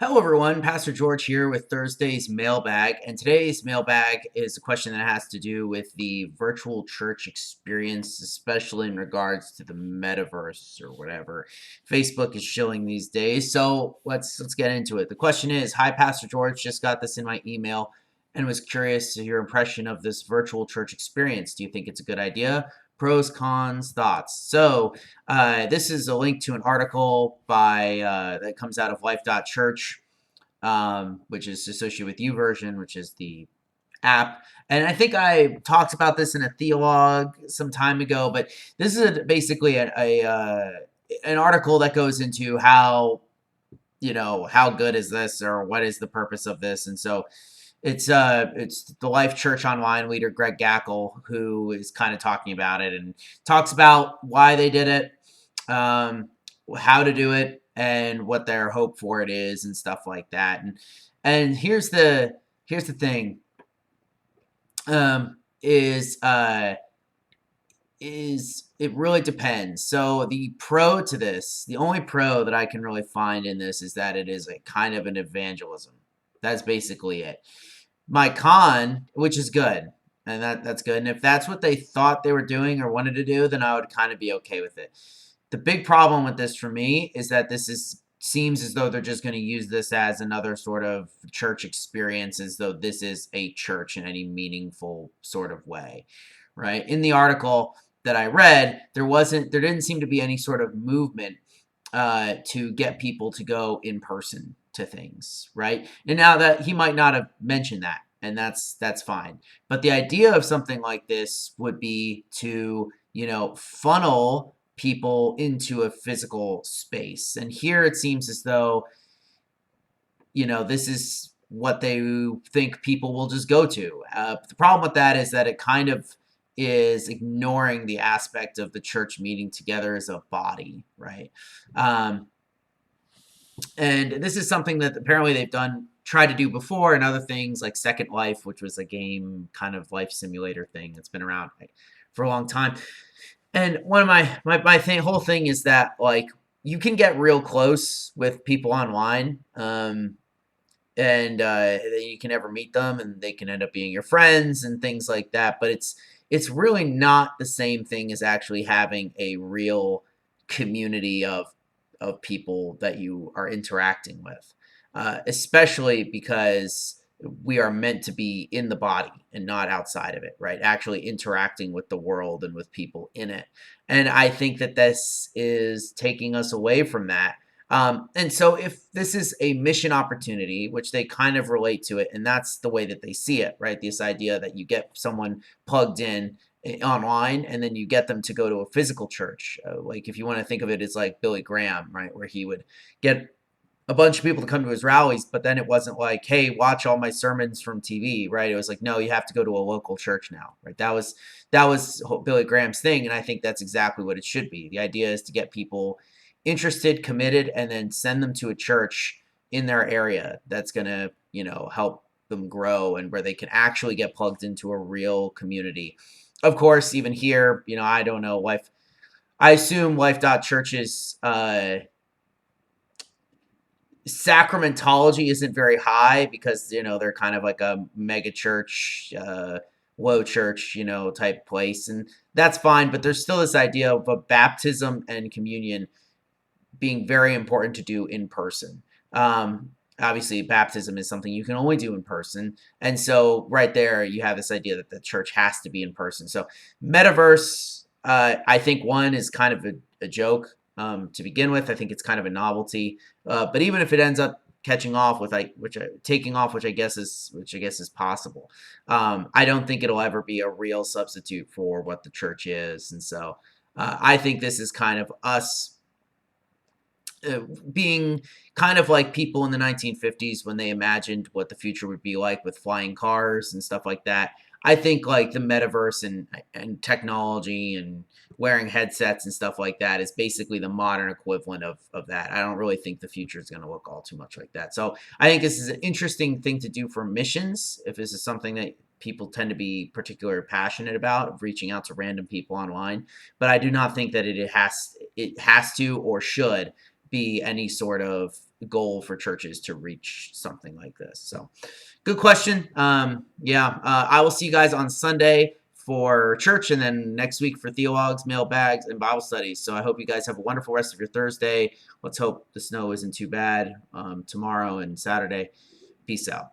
Hello, everyone. Pastor George here with Thursday's Mailbag. And today's Mailbag is a question that has to do with the virtual church experience, especially in regards to the metaverse or whatever Facebook is shilling these days. So let's get into it. The question is, hi, Pastor George. Just got this in my email and was curious to your impression of this virtual church experience. Do you think it's a good idea? Pros, cons, thoughts. So this is a link to an article by that comes out of Life.Church, which is associated with YouVersion, which is the app. And I think I talked about this in a Theolog some time ago, but this is basically an article that goes into how good is this or what is the purpose of this. And so it's the Life Church Online leader Greg Gackel who is kind of talking about it and talks about why they did it, how to do it, and what their hope for it is, and stuff like that. And here's the thing, is it really depends. So the only pro that I can really find in this is that it is a kind of an evangelism. That's basically it. My con, which is good, and that's good. And if that's what they thought they were doing or wanted to do, then I would kind of be okay with it. The big problem with this for me is that seems as though they're just going to use this as another sort of church experience, as though this is a church in any meaningful sort of way, right? In the article that I read, there didn't seem to be any sort of movement to get people to go in person to things, right? And now that he might not have mentioned that, and that's fine. But the idea of something like this would be to, funnel people into a physical space. And here it seems as though, this is what they think people will just go to. The problem with that is that it kind of is ignoring the aspect of the church meeting together as a body, right? And this is something that apparently they've tried to do before, and other things like Second Life, which was a game kind of life simulator thing that's been around for a long time. And one of whole thing is that, like, you can get real close with people online, and you can never meet them, and they can end up being your friends and things like that. But it's really not the same thing as actually having a real community of people that you are interacting with, especially because we are meant to be in the body and not outside of it, right? Actually interacting with the world and with people in it. And I think that this is taking us away from that. And so if this is a mission opportunity, which they kind of relate to it, and that's the way that they see it, right? This idea that you get someone plugged in online and then you get them to go to a physical church. Like, if you want to think of it as like Billy Graham, right? Where he would get a bunch of people to come to his rallies, but then it wasn't like, hey, watch all my sermons from TV, right? It was like, no, you have to go to a local church now, right? That was Billy Graham's thing, and I think that's exactly what it should be. The idea is to get people interested, committed, and then send them to a church in their area that's going to, help them grow, and where they can actually get plugged into a real community. Of course, even here, I don't know, I assume Life.Church's sacramentology isn't very high, because they're kind of like a mega church, low church, type place, and that's fine. But there's still this idea of a baptism and communion being very important to do in person. Obviously, baptism is something you can only do in person, and so right there you have this idea that the church has to be in person. So metaverse, I think, one is kind of a joke, to begin with. I think it's kind of a novelty, but even if it ends up catching off with taking off, which I guess is possible, I don't think it'll ever be a real substitute for what the church is. And so I think this is kind of us being kind of like people in the 1950s when they imagined what the future would be like with flying cars and stuff like that. I think like the metaverse and technology and wearing headsets and stuff like that is basically the modern equivalent of that. I don't really think the future is going to look all too much like that. So I think this is an interesting thing to do for missions, if this is something that people tend to be particularly passionate about, of reaching out to random people online. But I do not think that it has to or should be any sort of goal for churches to reach something like this. So, good question. I will see you guys on Sunday for church, and then next week for Theologs, Mailbags, and Bible studies. So I hope you guys have a wonderful rest of your Thursday. Let's hope the snow isn't too bad tomorrow and Saturday. Peace out.